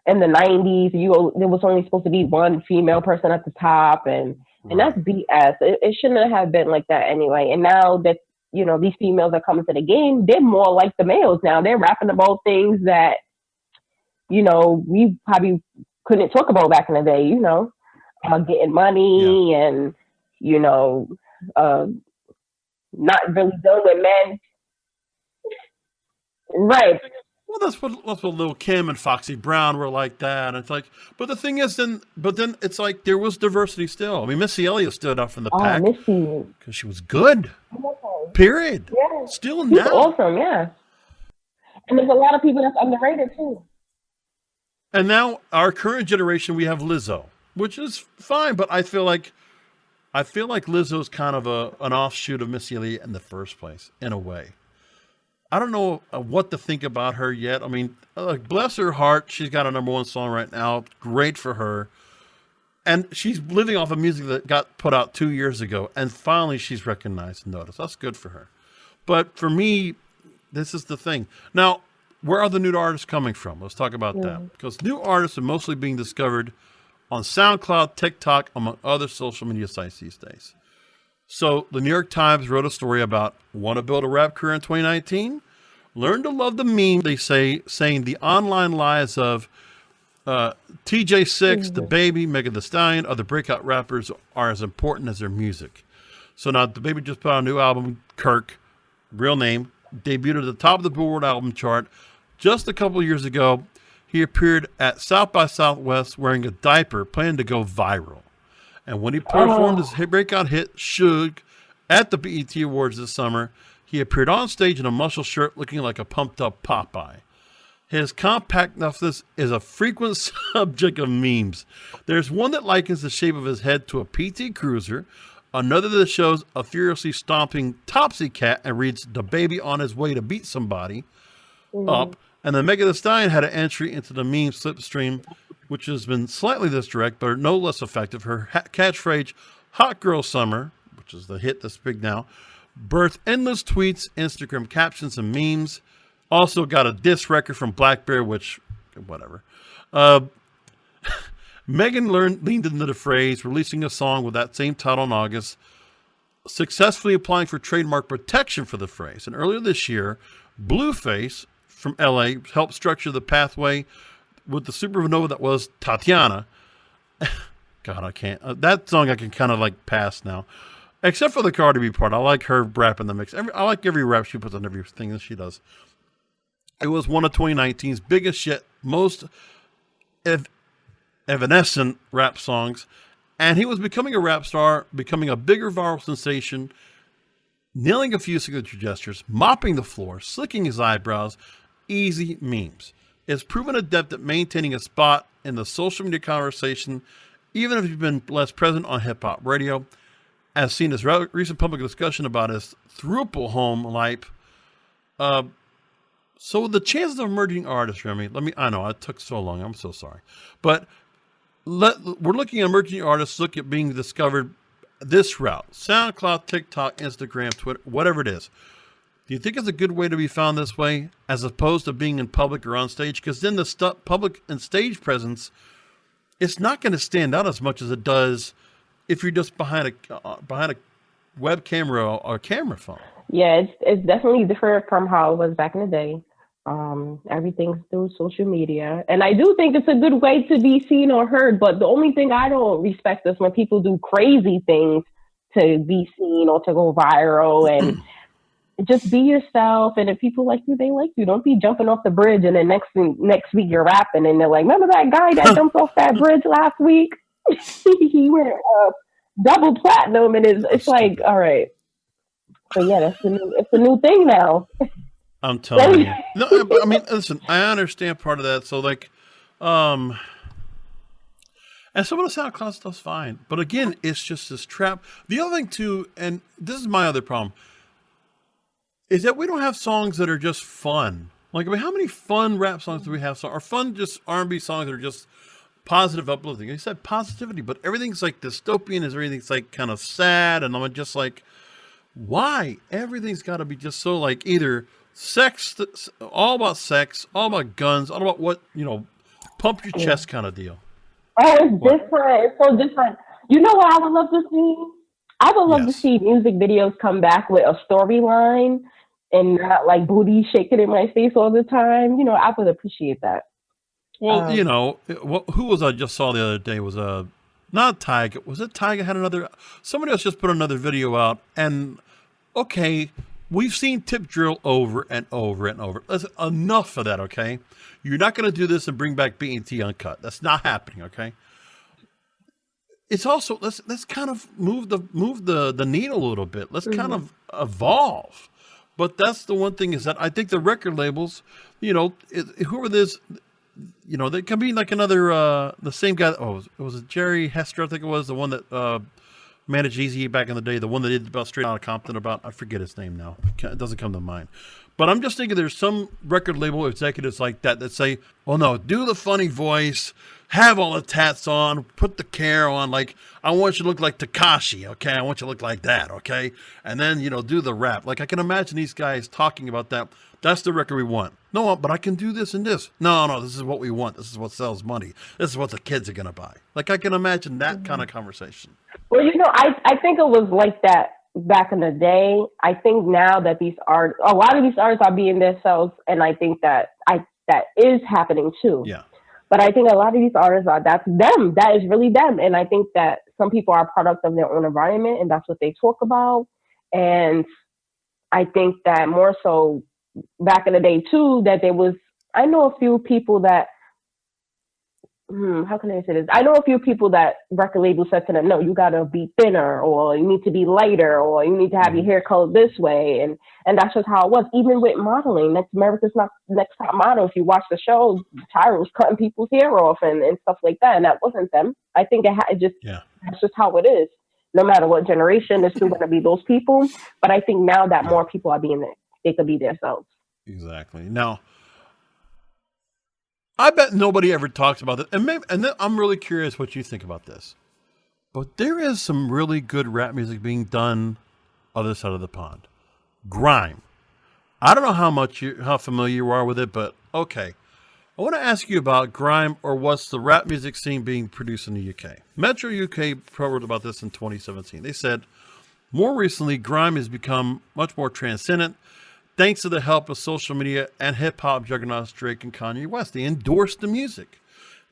in the 90s, there was only supposed to be one female person at the top, and that's BS. It shouldn't have been like that anyway. And now that, these females are coming to the game, they're more like the males now. They're rapping about things that, we probably couldn't talk about back in the day, getting money and, not really dealing with men. Right. Well, that's what Lil' Kim and Foxy Brown were like that. And it's like, but the thing is, then it's like there was diversity still. I mean, Missy Elliott stood up from the pack because she was good. Period. Yeah. Still She's now. Awesome, yeah. And there's a lot of people that's underrated too. And now our current generation, we have Lizzo, which is fine, but I feel like Lizzo is kind of an offshoot of Missy Elliott in the first place, in a way. I don't know what to think about her yet. I mean, bless her heart, she's got a #1 song right now. Great for her. And she's living off of music that got put out 2 years ago, and finally she's recognized and noticed. That's good for her. But for me, this is the thing. Now, where are the new artists coming from? Let's talk about that. Because new artists are mostly being discovered on SoundCloud, TikTok, among other social media sites these days. So the New York Times wrote a story about want to build a rap career in 2019? Learn to love the meme, they say, saying the online lives of TJ6, The Baby, Megan Thee Stallion, other breakout rappers are as important as their music. So now The Baby just put out a new album, Kirk, real name, debuted at the top of the Billboard album chart. Just a couple of years ago, he appeared at South by Southwest wearing a diaper, planning to go viral. And when he performed his breakout hit, Suge, at the BET Awards this summer, he appeared on stage in a muscle shirt looking like a pumped-up Popeye. His compactness is a frequent subject of memes. There's one that likens the shape of his head to a PT Cruiser, another that shows a furiously stomping Topsy cat and reads, "The baby on his way to beat somebody," up. And then Megan Thee Stallion had an entry into the meme slipstream which has been slightly less direct, but no less effective. Her catchphrase, Hot Girl Summer, which is the hit that's big now, birthed endless tweets, Instagram captions, and memes. Also got a diss record from Blackberry, which, whatever. Megan leaned into the phrase, releasing a song with that same title in August, successfully applying for trademark protection for the phrase. And earlier this year, Blueface from LA helped structure the pathway with the supernova that was Tatiana. God, I can't. That song I can kind of like pass now. Except for the Cardi B part. I like her rap in the mix. I like every rap she puts on everything that she does. It was one of 2019's biggest yet most evanescent rap songs. And he was becoming a rap star, becoming a bigger viral sensation, nailing a few signature gestures, mopping the floor, slicking his eyebrows, easy memes. Is proven adept at maintaining a spot in the social media conversation, even if he's been less present on hip-hop radio, as seen as recent public discussion about his throuple home life. So the chances of emerging artists, Remi, I know it took so long, I'm so sorry. But we're looking at emerging artists, look at being discovered this route. SoundCloud, TikTok, Instagram, Twitter, whatever it is. Do you think it's a good way to be found this way, as opposed to being in public or on stage? Because then the public and stage presence, it's not going to stand out as much as it does if you're just behind a web camera or a camera phone. Yeah, it's definitely different from how it was back in the day. Everything's through social media, and I do think it's a good way to be seen or heard. But the only thing I don't respect is when people do crazy things to be seen or to go viral and. Just be yourself, and if people like you, they like you. Don't be jumping off the bridge, and then next week you're rapping, and they're like, "Remember that guy that jumped off that bridge last week? He went double platinum," and it's like, all right. So yeah, it's a new thing now. I'm telling you. No, I mean, listen, I understand part of that. So like, and some of the SoundCloud stuff's fine, but again, it's just this trap. The other thing too, and this is my other problem, is that we don't have songs that are just fun. Like, I mean, how many fun rap songs do we have? Or fun just R&B songs that are just positive, uplifting? You said positivity, but everything's like dystopian. Everything's like kind of sad. And I'm just like, why? Everything's got to be just so like either sex, all about sex, all about guns, all about what, pump your chest kind of deal. Oh, it's different. It's so different. You know what I would love to see? I would love to see music videos come back with a storyline and not like booty shaking in my face all the time. I would appreciate that. Well, who was I just saw the other day was not Tyga. Was it Tyga had somebody else just put another video out, and okay, we've seen Tip Drill over and over and over. Listen, enough of that, okay? You're not going to do this and bring back BET Uncut. That's not happening, okay? It's also let's kind of move the needle a little bit. Let's kind of evolve. But that's the one thing is that I think the record labels, whoever this, they can be like another the same guy. Was it Jerry Hester? I think it was the one that managed Easy back in the day. The one that did about Straight Outta Compton. I forget his name now. It doesn't come to mind. But I'm just thinking there's some record label executives like that say, well, no, do the funny voice, have all the tats on, put the care on. Like, I want you to look like Tekashi, okay? I want you to look like that, okay? And then, do the rap. Like, I can imagine these guys talking about that. That's the record we want. No, but I can do this and this. No, this is what we want. This is what sells money. This is what the kids are going to buy. Like, I can imagine that kind of conversation. Well, I think it was like that back in the day. I think now that a lot of these artists are being themselves, and I think that is happening too. Yeah. But I think a lot of these artists that's them. That is really them. And I think that some people are products of their own environment, and that's what they talk about. And I think that more so back in the day too, that I know a few people that, how can I say this? I know a few people that record labels said to them, no, you got to be thinner, or you need to be lighter, or you need to have your hair colored this way. And that's just how it was. Even with modeling, America's Next Top Model, if you watch the show, Tyra was cutting people's hair off and stuff like that. And that wasn't them. I think that's just how it is. No matter what generation, there's still going to be those people. But I think now that more people are being there, they could be themselves. Exactly. Now, I bet nobody ever talks about it. And then I'm really curious what you think about this. But there is some really good rap music being done other side of the pond. Grime. I don't know how familiar you are with it, but okay. I want to ask you about grime, or what's the rap music scene being produced in the UK. Metro UK wrote about this in 2017. They said, more recently, grime has become much more transcendent thanks to the help of social media and hip-hop juggernauts Drake and Kanye West. They endorsed the music.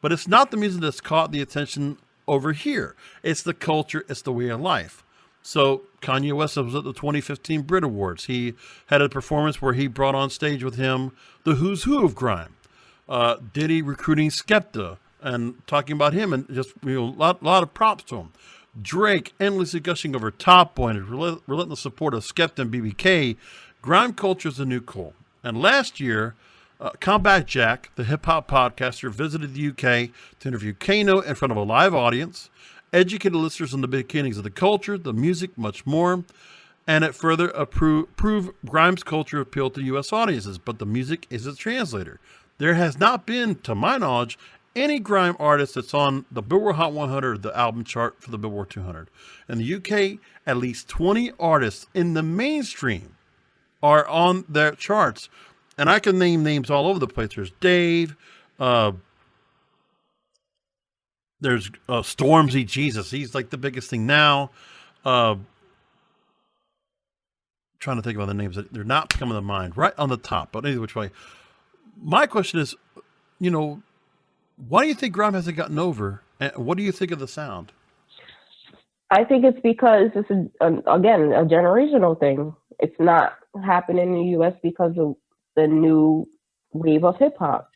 But it's not the music that's caught the attention over here. It's the culture, it's the way of life. So Kanye West was at the 2015 Brit Awards. He had a performance where he brought on stage with him the who's who of grime. Diddy recruiting Skepta and talking about him, and just lot of props to him. Drake endlessly gushing over Top Boy and his relentless support of Skepta and BBK. Grime culture is the new cool. And last year, Combat Jack, the hip-hop podcaster, visited the UK to interview Kano in front of a live audience, educated listeners on the beginnings of the culture, the music, much more, and it further proved Grime's culture appealed to U.S. audiences, but the music is a translator. There has not been, to my knowledge, any grime artist that's on the Billboard Hot 100, the album chart for the Billboard 200. In the UK, at least 20 artists in the mainstream are on their charts. And I can name names all over the place. There's Dave. There's Stormzy. Jesus, he's like the biggest thing now. Trying to think about the names that they're not coming to mind right on the top, but either which way. My question is, why do you think grime hasn't gotten over? And what do you think of the sound? I think it's because it's, again, a generational thing. It's not happening in the U.S. because of the new wave of hip hop.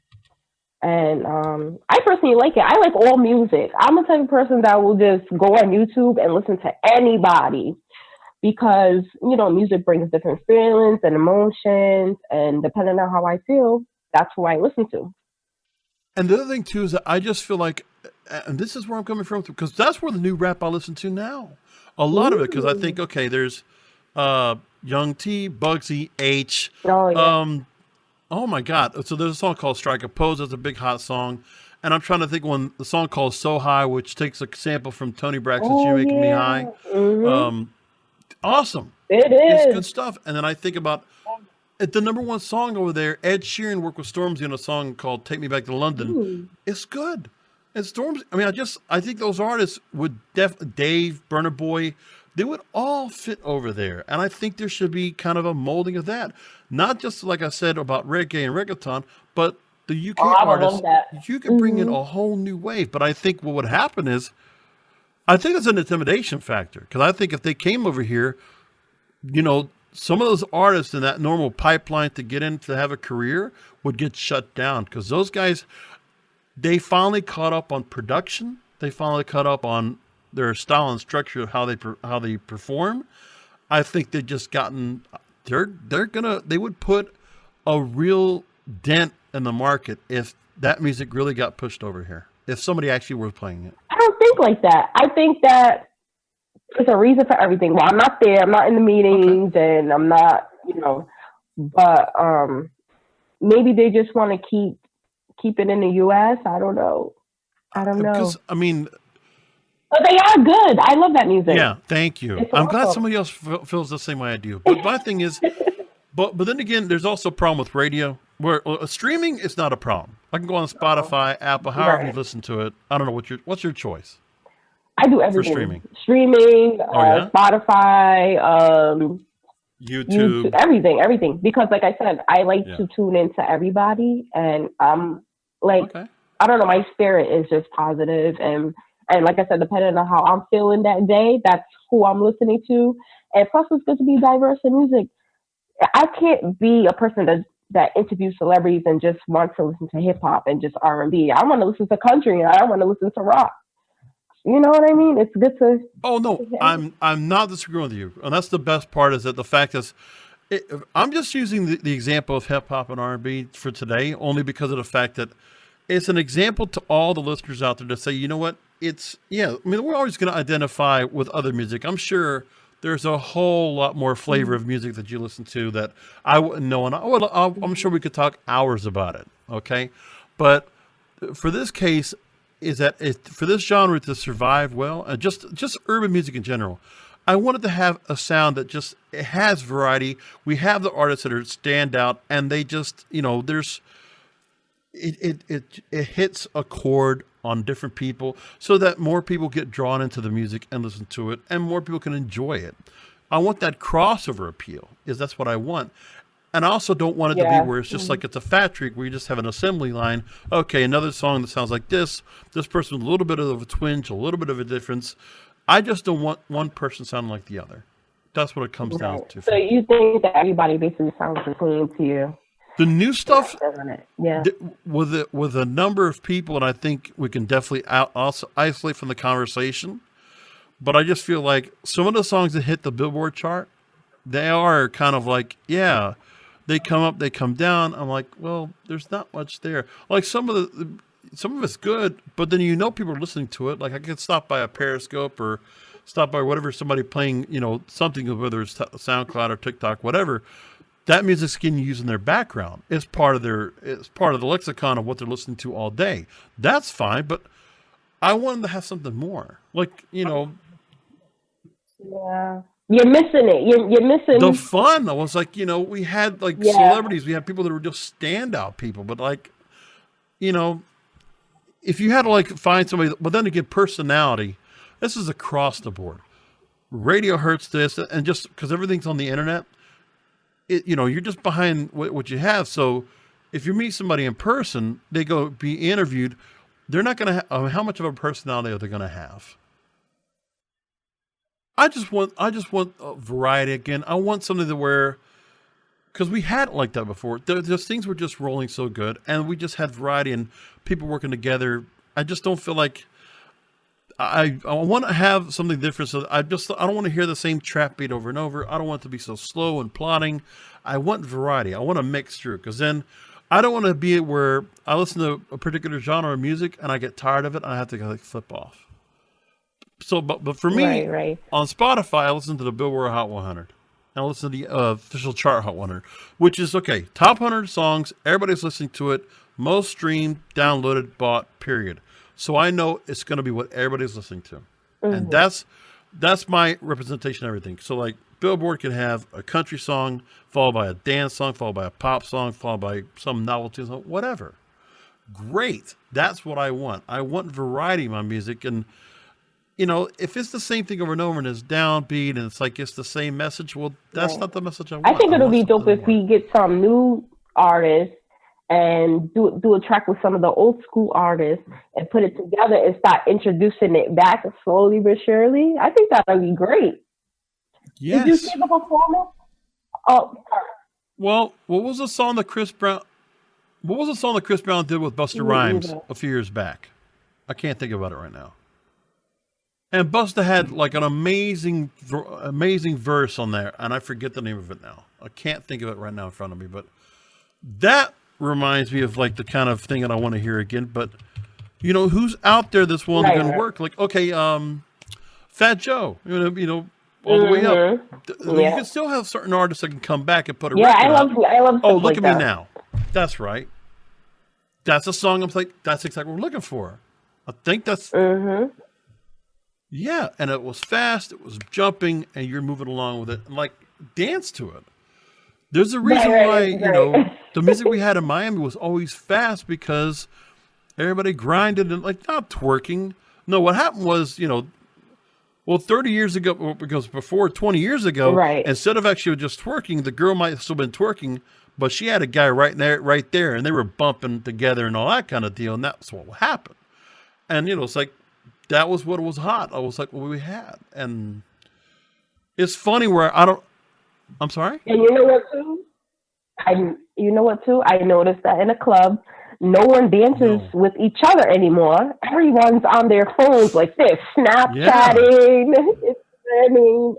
And I personally like it. I like all music. I'm the type of person that will just go on YouTube and listen to anybody because, music brings different feelings and emotions. And depending on how I feel, that's who I listen to. And the other thing, too, is that I just feel like, and this is where I'm coming from, because that's where the new rap I listen to now. A lot of it, because I think, okay, there's Young T, Bugsy, H. Oh, yeah. Oh, my God. So there's a song called Strike a Pose. That's a big hot song. And I'm trying to think when the song called So High, which takes a sample from Tony Braxton's You Making Me High. Mm-hmm. Awesome. It is. It's good stuff. And then I think about the number one song over there, Ed Sheeran worked with Stormzy on a song called Take Me Back to London. Ooh. It's good. And Stormzy, I think those artists would Dave, Burna Boy, they would all fit over there. And I think there should be kind of a molding of that. Not just like I said about reggae and reggaeton, but the UK artists, you could bring in a whole new wave. But I think what would happen is, I think it's an intimidation factor. Because I think if they came over here, some of those artists in that normal pipeline to get in to have a career would get shut down. Because those guys, they finally caught up on production. They finally caught up on their style and structure of how they perform. I think they've just gotten, they would put a real dent in the market if that music really got pushed over here. If somebody actually were playing it. I don't think like that. I think that it's a reason for everything. Well, I'm not there. I'm not in the meetings, and I'm not, but maybe they just want to keep it in the U.S. I don't know. Because, but they are good. I love that music. Yeah, thank you. I'm glad somebody else feels the same way I do. But my thing is, but then again, there's also a problem with radio. Where streaming is not a problem. I can go on Spotify, Apple, however you listen to it. I don't know what's your choice. I do everything. For streaming. Spotify, YouTube, everything. Because, like I said, I like to tune into everybody, and I don't know, my spirit is just positive, and like I said, depending on how I'm feeling that day, that's who I'm listening to. And plus, it's good to be diverse in music. I can't be a person that interviews celebrities and just wants to listen to hip hop and just R&B. I want to listen to country, and I want to listen to rock. You know what I mean? It's good to. Oh no, I'm not disagreeing with you, and that's the best part. Is that the fact is, I'm just using the example of hip hop and R&B for today, only because of the fact that it's an example to all the listeners out there to say, you know what? We're always going to identify with other music. I'm sure there's a whole lot more flavor of music that you listen to that I wouldn't know, and I'm sure we could talk hours about it. Okay, but for this case is that for this genre to survive well, just urban music in general, I wanted to have a sound that just it has variety. We have the artists that are stand out, and they just there's it hits a chord on different people, so that more people get drawn into the music and listen to it, and more people can enjoy it. I want that crossover appeal. That's what I want. And I also don't want it to be where it's just like it's a factory where you just have an assembly line. Okay, another song that sounds like this. This person with a little bit of a twinge, a little bit of a difference. I just don't want one person sounding like the other. That's what it comes down to. So you think that everybody basically sounds the same to you? The new stuff, yeah, with a number of people, and I think we can definitely also isolate from the conversation. But I just feel like some of the songs that hit the Billboard chart, they are kind of like, they come up, they come down. I'm like, well, there's not much there. Like some of it's good, but then people are listening to it. Like I could stop by a Periscope or stop by whatever somebody playing, something, whether it's SoundCloud or TikTok, whatever. That music's getting used in their background. It's part of the lexicon of what they're listening to all day. That's fine, but I want them to have something more. Like, Yeah. You're missing it. You're missing the fun. I was like, we had like celebrities, we had people that were just standout people, but like, if you had to like find somebody, but then again, personality, this is across the board. Radio hurts this, and just because everything's on the internet, you're just behind what you have. So if you meet somebody in person, they go be interviewed. They're not going to how much of a personality are they going to have? I just want variety again. I want something to where, because we had it like that before. There's things were just rolling so good, and we just had variety and people working together. I just don't feel like I want to have something different. So I don't want to hear the same trap beat over and over. I don't want it to be so slow and plodding. I want variety. I want a mixture, because then I don't want to be where I listen to a particular genre of music and I get tired of it and I have to like flip off. So, but for me, on Spotify, I listen to the Billboard Hot 100. And I listen to the official chart Hot 100, which is, okay, top 100 songs, everybody's listening to it, most streamed, downloaded, bought, period. So I know it's going to be what everybody's listening to. Mm-hmm. And that's my representation of everything. So like Billboard can have a country song, followed by a dance song, followed by a pop song, followed by some novelty song, whatever. Great. That's what I want. I want variety in my music. And if it's the same thing over and over and it's downbeat and it's like it's the same message, well, that's not the message I want. I think it'll be dope if we get some new artists and do a track with some of the old school artists and put it together and start introducing it back slowly but surely. I think that would be great. Yes. Did you see the performance? Oh, sorry. Well, what was the song that Chris Brown did with Busta Rhymes a few years back? I can't think about it right now. And Busta had like an amazing verse on there, and I forget the name of it now. I can't think of it right now in front of me, but that reminds me of like the kind of thing that I want to hear again. But who's out there that's willing to work? Like, okay, Fat Joe, all the way up. You can still have certain artists that can come back and put a record out. I love. Oh, look at me now. That's right. That's a song I'm like, that's exactly what we're looking for. I think that's. Yeah, and it was fast, it was jumping, and you're moving along with it, and like dance to it. There's a reason why, the music we had in Miami was always fast, because everybody grinded and like not twerking. No, what happened was, 30 years ago, because before 20 years ago, instead of actually just twerking, the girl might have still been twerking, but she had a guy right there, and they were bumping together and all that kind of deal, and that's what happened. And it's like, that was what was hot. I was like, what we had. And it's funny where I'm sorry? And you know what, too? I noticed that in a club, no one dances with each other anymore. Everyone's on their phones like this, Snapchatting.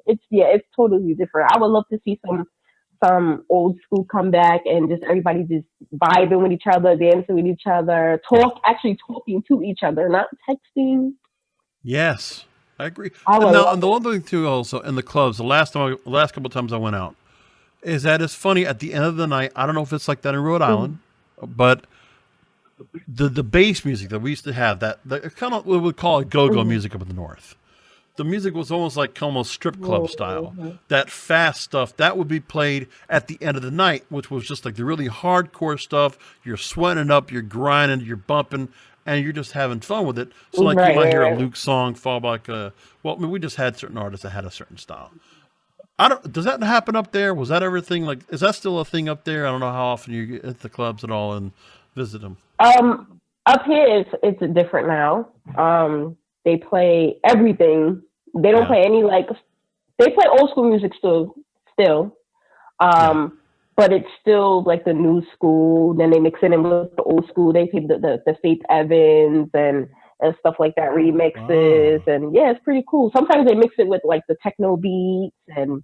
It's totally different. I would love to see some old school come back and just everybody just vibing with each other, dancing with each other, talking to each other, not texting. Yes, I agree. And the one thing too, also in the clubs, the last couple of times I went out, is that it's funny at the end of the night. I don't know if it's like that in Rhode Island, but the bass music that we used to have, that kind of, we would call it go-go Mhm. music up in the North. The music was almost like almost strip club style. Mhm. That fast stuff that would be played at the end of the night, which was just like the really hardcore stuff. You're sweating up, you're grinding, you're bumping, and you're just having fun with it. So like you Right, might right, hear a right. Luke song, followed by like a, well, I mean, we just had certain artists that had a certain style. I don't. Does that happen up there? Was that everything? Like, is that still a thing up there? I don't know how often you get at the clubs at all and visit them. Up here it's different now. They play everything. They don't Yeah, play any like they play old school music still. yeah. But it's still like the new school. Then they mix it in with the old school. They play the Faith Evans and stuff like that, remixes, Oh, and yeah, it's pretty cool. Sometimes they mix it with like the techno beats, and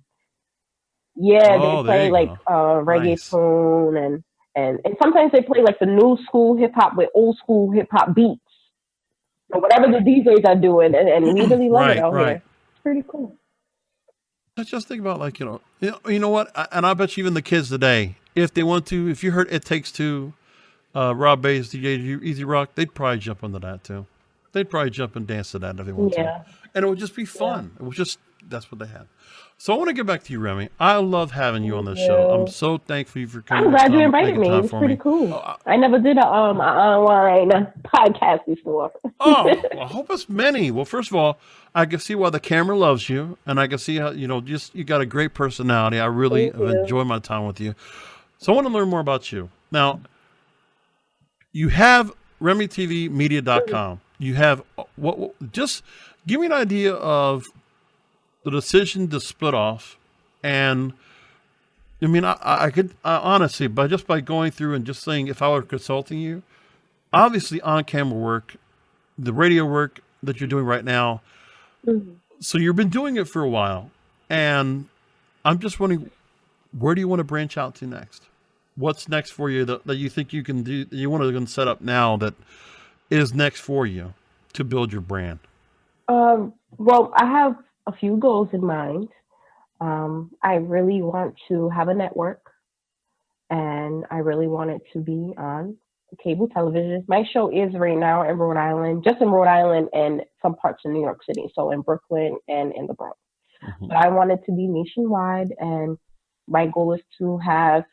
yeah, they oh, there play you like go. Nice. reggaeton, and sometimes they play like the new school hip hop with old school hip hop beats or whatever the DJs are doing, and we really love it Right, out right. here. It's pretty cool. Let's just think about like you know what, and I bet you even the kids today, if they want to, if you heard "It Takes Two," Rob Bass, DJ Easy Rock, they'd probably jump into that too. They'd probably jump and dance to that if they want to, Yeah, and it would just be yeah. fun. It was just that's what they had. So I want to get back to you, Remy. I love having you on Thank this show. I'm you. so thankful for I'm coming to glad you come, invited making me. time It's for pretty me. cool. Oh, I never did a online podcast before. well, I hope it's many. Well, first of all, I can see why the camera loves you, and I can see how just you got a great personality. I really Thank have you. enjoyed my time with you. So I want to learn more about you. Now, you have RemiTVmedia.com. You have just give me an idea of the decision to split off, and I mean, I could honestly, by going through and just saying, if I were consulting you, obviously on camera work, the radio work that you're doing right now. Mhm. So you've been doing it for a while, and I'm just wondering, where do you want to branch out to next? What's next for you that you think you can do? That you want to set up now that is next for you to build your brand? Well, I have a few goals in mind. I really want to have a network, and I really want it to be on cable television. My show is right now in Rhode Island, just in Rhode Island and some parts in New York City, so in Brooklyn and in the Bronx. Hmm. But I want it to be nationwide, and my goal is to have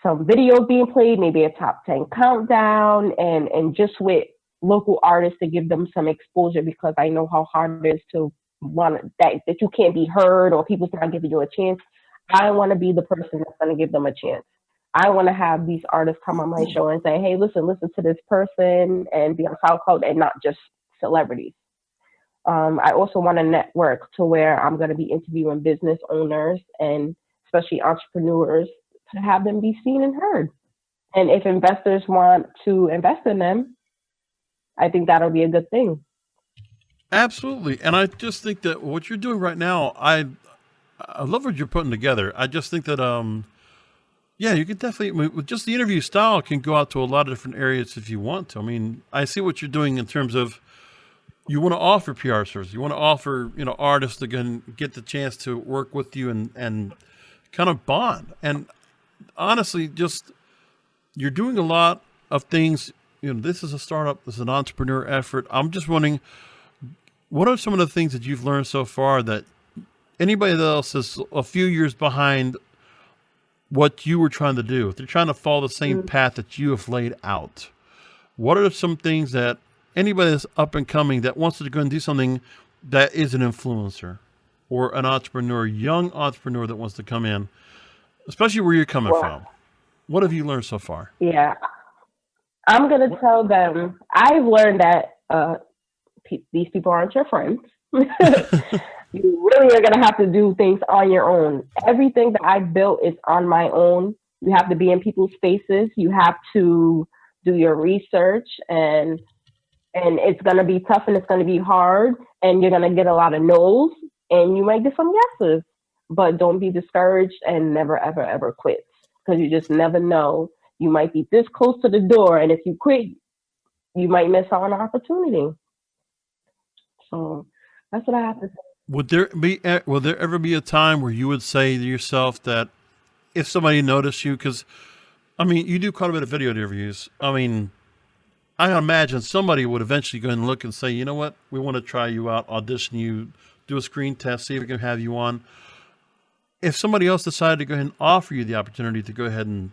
some videos being played, maybe a top 10 countdown, and just with local artists to give them some exposure because I know how hard it is to want that you can't be heard or people's not giving you a chance. I want to be the person that's going to give them a chance. I want to have these artists come on my show and say, "Hey, listen to this person," and be on SoundCloud and not just celebrities. I also want to network to where I'm going to be interviewing business owners and especially entrepreneurs to have them be seen and heard. And if investors want to invest in them, I think that'll be a good thing. Absolutely, and I just think that what you're doing right now, I love what you're putting together. I just think that yeah, you could definitely with just the interview style can go out to a lot of different areas if you want to. I mean, I see what you're doing in terms of you want to offer PR service. You want to offer, artists that can get the chance to work with you and kind of bond. And honestly, just you're doing a lot of things. This is a startup. This is an entrepreneur effort. I'm just wondering, what are some of the things that you've learned so far that anybody else is a few years behind what you were trying to do? If they're trying to follow the same Mm. path that you have laid out, what are some things that anybody that's up and coming that wants to go and do something that is an influencer or an entrepreneur, young entrepreneur that wants to come in, especially where you're coming Well, from? What have you learned so far? yeah, I'm going to tell them I've learned that these people aren't your friends. You really are going to have to do things on your own. Everything that I built is on my own. You have to be in people's faces. You have to do your research, and it's going to be tough and it's going to be hard, and you're going to get a lot of no's, and you might get some yeses. But don't be discouraged and never, ever, ever quit because you just never know. You might be this close to the door, and if you quit, you might miss out on an opportunity. So that's what I have to say. Will there ever be a time where you would say to yourself that if somebody noticed you, because I mean, you do quite a bit of video interviews. I mean, I imagine somebody would eventually go and look and say, you know what, we want to try you out, audition you, do a screen test, see if we can have you on. If somebody else decided to go ahead and offer you the opportunity to go ahead and,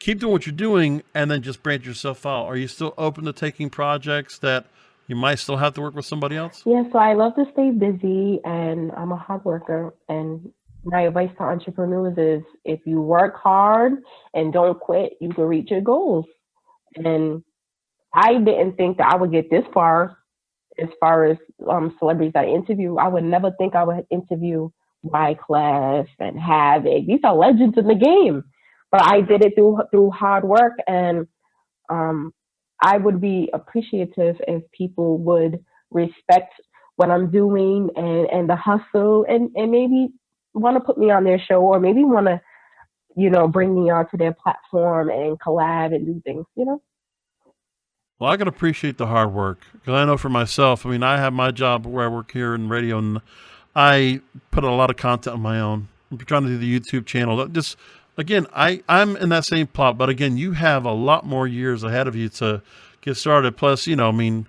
keep doing what you're doing and then just branch yourself out, are you still open to taking projects that you might still have to work with somebody else? Yeah, so I love to stay busy and I'm a hard worker. And my advice to entrepreneurs is if you work hard and don't quit, you can reach your goals. And I didn't think that I would get this far as far as celebrities that I interview. I would never think I would interview Wyclef and Havoc. These are legends in the game. But I did it through hard work, and um, I would be appreciative if people would respect what I'm doing and the hustle, and maybe want to put me on their show, or maybe want to bring me onto their platform and collab and do things. Well, I can appreciate the hard work because I know for myself, I mean, I have my job where I work here in radio and I put a lot of content on my own. I'm trying to do the YouTube channel. Just again, I'm in that same plot, but again, you have a lot more years ahead of you to get started. Plus, I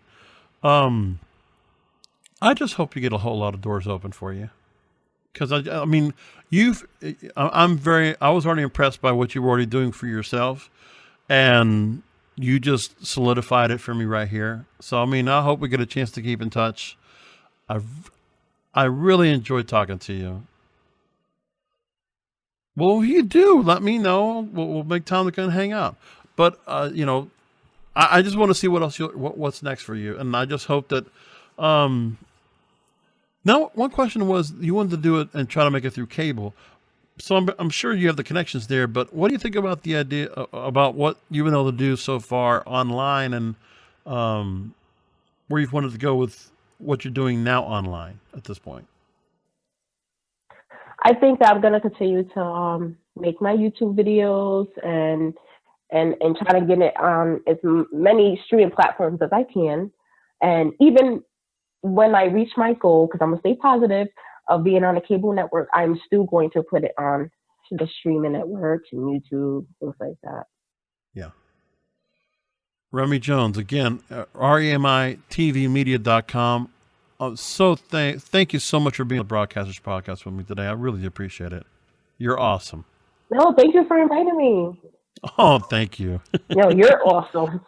just hope you get a whole lot of doors open for you. Because I mean, I was already impressed by what you were already doing for yourself, and you just solidified it for me right here. So I mean, I hope we get a chance to keep in touch. I really enjoyed talking to you. Well, if you do, let me know. We'll make time to kind of hang out. But I just want to see what else what's next for you, and I just hope that. Now, one question was you wanted to do it and try to make it through cable. So I'm sure you have the connections there, but what do you think about the idea about what you've been able to do so far online and where you've wanted to go with what you're doing now online at this point? I think that I'm gonna continue to make my YouTube videos and try to get it on as many streaming platforms as I can. And even when I reach my goal, because I'm gonna stay positive of being on a cable network, I'm still going to put it on to the streaming networks and YouTube, things like that. Yeah. Remi Jones, again, REMITVmedia.com. So thank you so much for being on the Broadcasters Podcast with me today. I really appreciate it. You're awesome. No, thank you for inviting me. Oh, thank you. No, you're awesome.